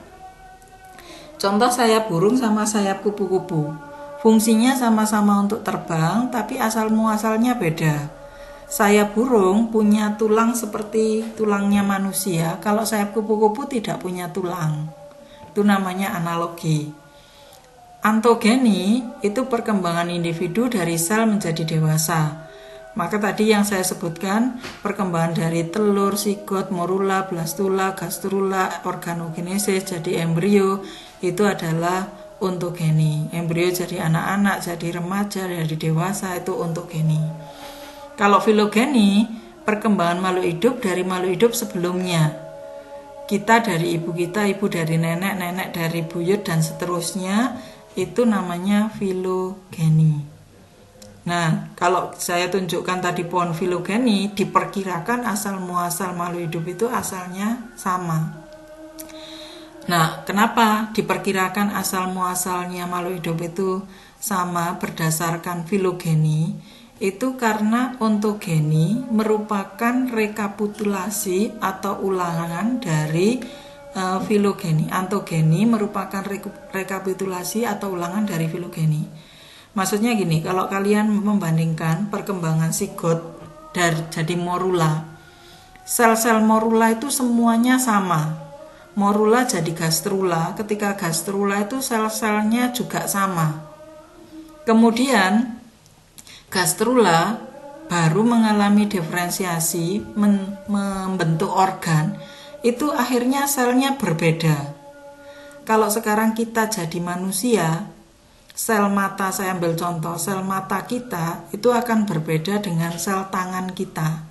Contoh sayap burung sama sayap kupu-kupu. Fungsinya sama-sama untuk terbang tapi asal-muasalnya beda. Sayap burung punya tulang seperti tulangnya manusia. Kalau sayap kupu-kupu tidak punya tulang. Itu namanya analogi. Antogeni itu perkembangan individu dari sel menjadi dewasa. Maka tadi yang saya sebutkan, perkembangan dari telur, sigot, morula, blastula, gastrula, organogenesis jadi embrio, itu adalah ontogeni. Embrio jadi anak-anak, jadi remaja, jadi dewasa, itu ontogeni. Kalau filogeni, perkembangan makhluk hidup dari makhluk hidup sebelumnya. Kita dari ibu kita, ibu dari nenek, nenek dari buyut, dan seterusnya, itu namanya filogeni. Nah, kalau saya tunjukkan tadi pohon filogeni, diperkirakan asal muasal makhluk hidup itu asalnya sama. Nah, kenapa diperkirakan asal muasalnya makhluk hidup itu sama berdasarkan filogeni? Itu karena ontogeni merupakan rekapitulasi atau ulangan dari filogeni. Antogeni merupakan rekapitulasi atau ulangan dari filogeni. Maksudnya gini, kalau kalian membandingkan perkembangan sigot jadi morula, sel-sel morula itu semuanya sama. Morula jadi gastrula, ketika gastrula itu sel-selnya juga sama. Kemudian gastrula baru mengalami diferensiasi, membentuk organ. Itu akhirnya selnya berbeda. Kalau sekarang kita jadi manusia, sel mata, saya ambil contoh, sel mata kita itu akan berbeda dengan sel tangan kita.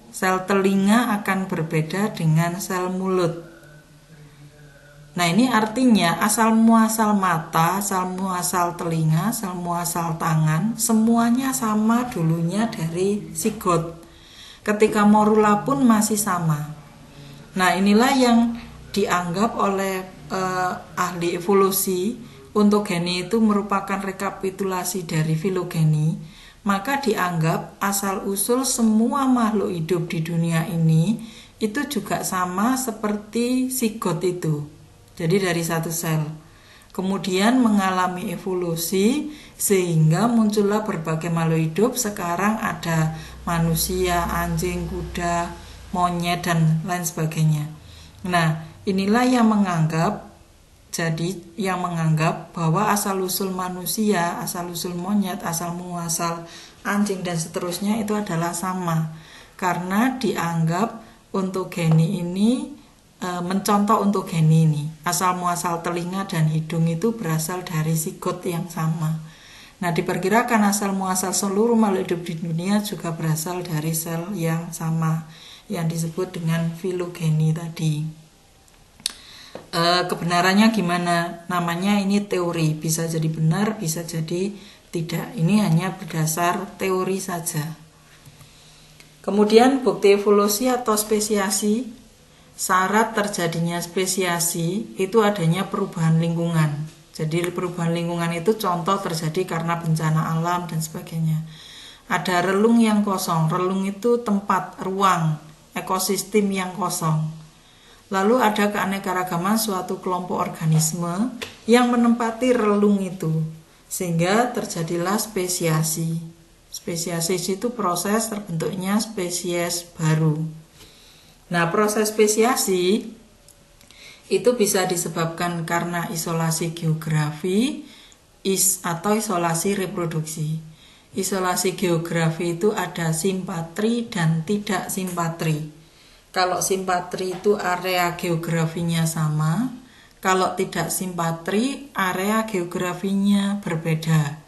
Sel telinga akan berbeda dengan sel mulut. Nah, ini artinya asal muasal mata, asal muasal telinga, asal muasal tangan, semuanya sama dulunya dari sigot. Ketika morula pun masih sama. Nah, inilah yang dianggap oleh ahli evolusi, ontogeni itu merupakan rekapitulasi dari filogeni. Maka dianggap asal-usul semua makhluk hidup di dunia ini itu juga sama seperti sigot itu. Jadi dari satu sel. Kemudian mengalami evolusi sehingga muncullah berbagai makhluk hidup. Sekarang ada manusia, anjing, kuda, monyet, dan lain sebagainya. Nah, inilah yang menganggap bahwa asal-usul manusia, asal-usul monyet, asal-muasal anjing, dan seterusnya itu adalah sama. Karena dianggap ontogeni ini mencontoh ontogeni ini. Asal-muasal telinga dan hidung itu berasal dari sigot yang sama. Nah, diperkirakan asal-muasal seluruh makhluk hidup di dunia juga berasal dari sel yang sama, yang disebut dengan filogeni tadi. Kebenarannya gimana? Namanya ini teori, bisa jadi benar, bisa jadi tidak. Ini hanya berdasar teori saja. Kemudian bukti evolusi atau spesiasi. Syarat terjadinya spesiasi itu adanya perubahan lingkungan. Jadi perubahan lingkungan itu contoh terjadi karena bencana alam dan sebagainya. Ada relung yang kosong. Relung itu tempat, ruang, ekosistem yang kosong. Lalu ada keanekaragaman suatu kelompok organisme yang menempati relung itu, sehingga terjadilah spesiasi. Spesiasi itu proses terbentuknya spesies baru. Nah, proses spesiasi itu bisa disebabkan karena isolasi geografi atau isolasi reproduksi. isolasi geografi itu ada simpatri dan tidak simpatri. Kalau simpatri itu area geografinya sama, kalau tidak simpatri area geografinya berbeda.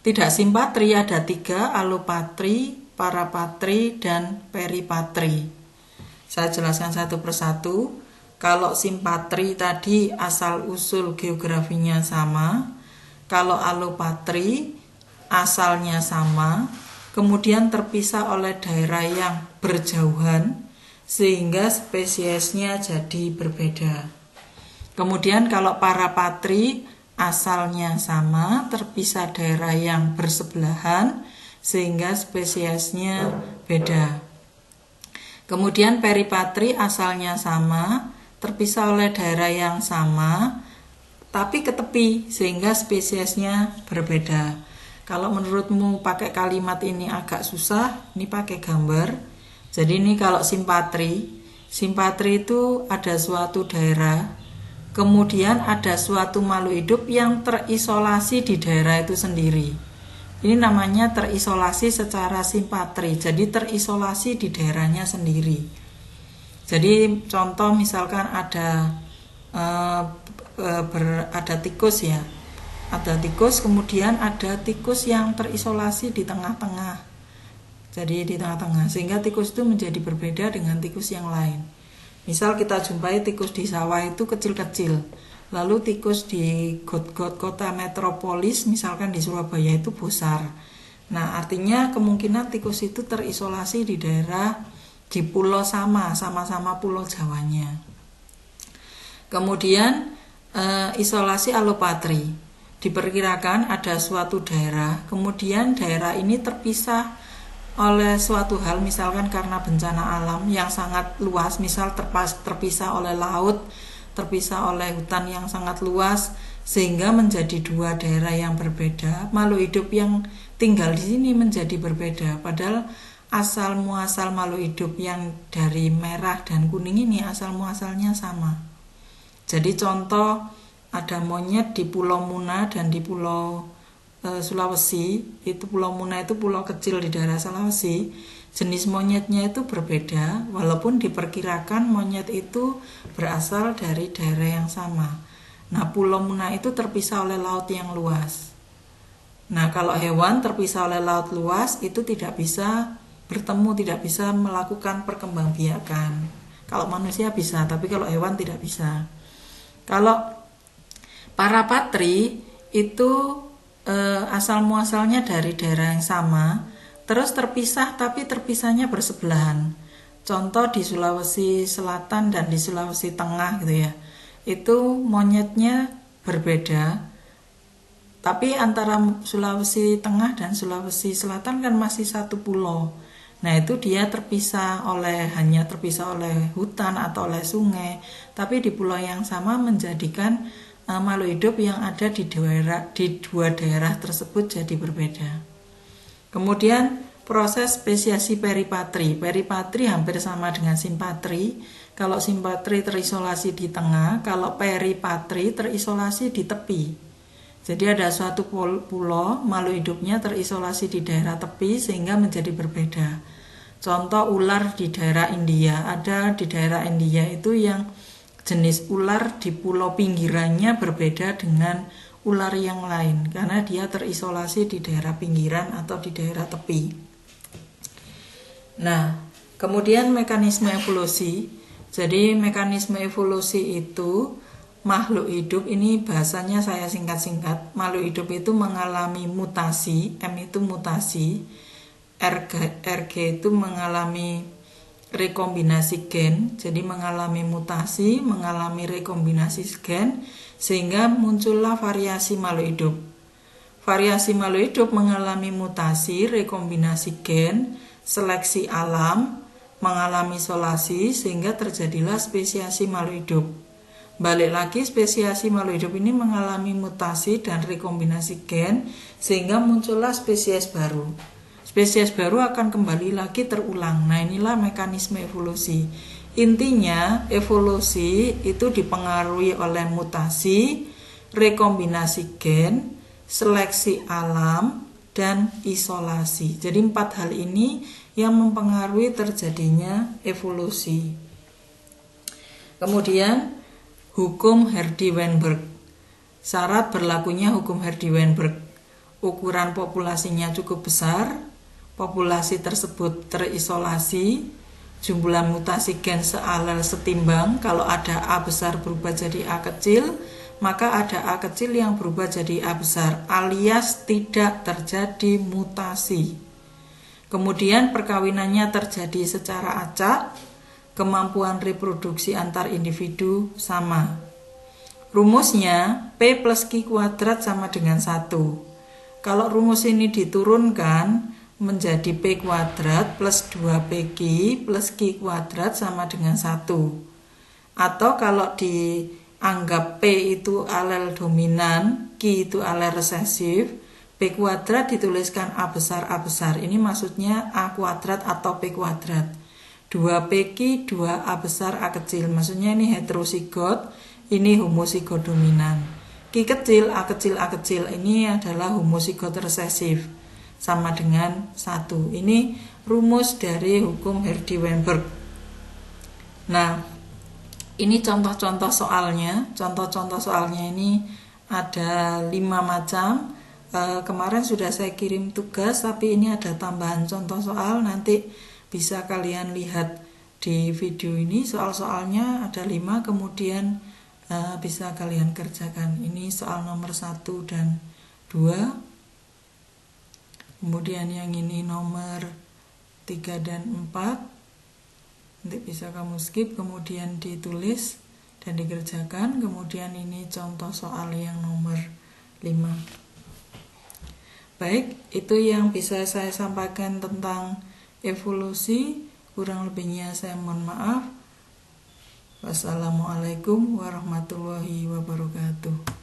Tidak simpatri ada 3, alopatri, parapatri, dan peripatri. Saya jelaskan satu persatu. Kalau simpatri tadi asal-usul geografinya sama, kalau alopatri asalnya sama, kemudian terpisah oleh daerah yang berjauhan, sehingga spesiesnya jadi berbeda. Kemudian kalau parapatri asalnya sama, terpisah daerah yang bersebelahan, sehingga spesiesnya beda. Kemudian peripatri asalnya sama, terpisah oleh daerah yang sama, tapi ke tepi, sehingga spesiesnya berbeda. Kalau menurutmu pakai kalimat ini agak susah, ini pakai gambar. Jadi ini kalau simpatri itu ada suatu daerah, kemudian ada suatu makhluk hidup yang terisolasi di daerah itu sendiri. Ini namanya terisolasi secara simpatri, jadi terisolasi di daerahnya sendiri. Jadi contoh misalkan ada tikus ya, ada tikus, kemudian ada tikus yang terisolasi di tengah-tengah. Jadi di tengah-tengah, sehingga tikus itu menjadi berbeda dengan tikus yang lain. Misal kita jumpai tikus di sawah itu kecil-kecil, lalu tikus di got-got kota metropolis, misalkan di Surabaya itu besar. Nah, artinya kemungkinan tikus itu terisolasi di daerah di pulau sama-sama pulau Jawanya. Kemudian isolasi alopatri, diperkirakan ada suatu daerah, kemudian daerah ini terpisah oleh suatu hal, misalkan karena bencana alam yang sangat luas, misal terpisah oleh laut, terpisah oleh hutan yang sangat luas, sehingga menjadi 2 daerah yang berbeda. Makhluk hidup yang tinggal di sini menjadi berbeda, padahal asal muasal makhluk hidup yang dari merah dan kuning ini asal muasalnya sama. Jadi contoh, ada monyet di Pulau Muna dan di Pulau Sulawesi. Itu Pulau Muna itu pulau kecil di daerah Sulawesi. Jenis monyetnya itu berbeda, walaupun diperkirakan monyet itu berasal dari daerah yang sama. Nah, Pulau Muna itu terpisah oleh laut yang luas. Nah, kalau hewan terpisah oleh laut luas itu tidak bisa bertemu, tidak bisa melakukan perkembangbiakan. Kalau manusia bisa, tapi kalau hewan tidak bisa. Kalau parapatri itu asal muasalnya dari daerah yang sama, terus terpisah, tapi terpisahnya bersebelahan. Contoh di Sulawesi Selatan dan di Sulawesi Tengah gitu ya, itu monyetnya berbeda, tapi antara Sulawesi Tengah dan Sulawesi Selatan kan masih satu pulau. Nah, itu dia hanya terpisah oleh hutan atau oleh sungai, tapi di pulau yang sama menjadikan makhluk hidup yang ada di 2 daerah tersebut jadi berbeda. Kemudian proses spesiasi peripatri. Peripatri hampir sama dengan simpatri. Kalau simpatri terisolasi di tengah, kalau peripatri terisolasi di tepi. Jadi ada suatu pulau, makhluk hidupnya terisolasi di daerah tepi sehingga menjadi berbeda. Contoh ular di daerah India. Ada di daerah India itu yang jenis ular di pulau pinggirannya berbeda dengan ular yang lain, karena dia terisolasi di daerah pinggiran atau di daerah tepi. Nah, kemudian mekanisme evolusi. Jadi mekanisme evolusi itu makhluk hidup, ini bahasanya saya singkat-singkat. Makhluk hidup itu mengalami mutasi, M itu mutasi, RG itu mengalami rekombinasi gen, jadi mengalami mutasi, mengalami rekombinasi gen, sehingga muncullah variasi makhluk hidup. Variasi makhluk hidup mengalami mutasi, rekombinasi gen, seleksi alam, mengalami isolasi, sehingga terjadilah spesiasi makhluk hidup. Balik lagi, spesiasi makhluk hidup ini mengalami mutasi dan rekombinasi gen, sehingga muncullah spesies baru. Spesies baru akan kembali lagi terulang. Nah, inilah mekanisme evolusi. Intinya, evolusi itu dipengaruhi oleh mutasi, rekombinasi gen, seleksi alam, dan isolasi. Jadi 4 hal ini yang mempengaruhi terjadinya evolusi. Kemudian hukum Hardy-Weinberg. Syarat berlakunya hukum Hardy-Weinberg. Ukuran populasinya cukup besar, populasi tersebut terisolasi, jumlah mutasi gen sealel setimbang. Kalau ada A besar berubah jadi A kecil, maka ada A kecil yang berubah jadi A besar, alias tidak terjadi mutasi. Kemudian perkawinannya terjadi secara acak, kemampuan reproduksi antar individu sama. Rumusnya P plus Q kuadrat sama dengan 1. Kalau rumus ini diturunkan menjadi P kuadrat plus 2PQ plus Q kuadrat sama dengan 1. Atau kalau dianggap P itu alel dominan, Q itu alel resesif, P kuadrat dituliskan A besar. Ini maksudnya A kuadrat atau P kuadrat. 2PQ 2A besar A kecil, maksudnya ini heterosigot, ini homosigot dominan. Q kecil A kecil ini adalah homosigot resesif sama dengan 1. Ini rumus dari hukum Hardy-Weinberg. Nah, ini contoh-contoh soalnya. Contoh-contoh soalnya ini ada 5 macam. Kemarin sudah saya kirim tugas, tapi ini ada tambahan contoh soal. Nanti bisa kalian lihat di video ini. Soal-soalnya ada 5, kemudian bisa kalian kerjakan. Ini soal nomor 1 dan 2. Kemudian yang ini nomor 3 dan 4. Nanti bisa kamu skip, kemudian ditulis dan dikerjakan. Kemudian ini contoh soal yang nomor 5. Baik, itu yang bisa saya sampaikan tentang evolusi. Kurang lebihnya saya mohon maaf. Wassalamualaikum warahmatullahi wabarakatuh.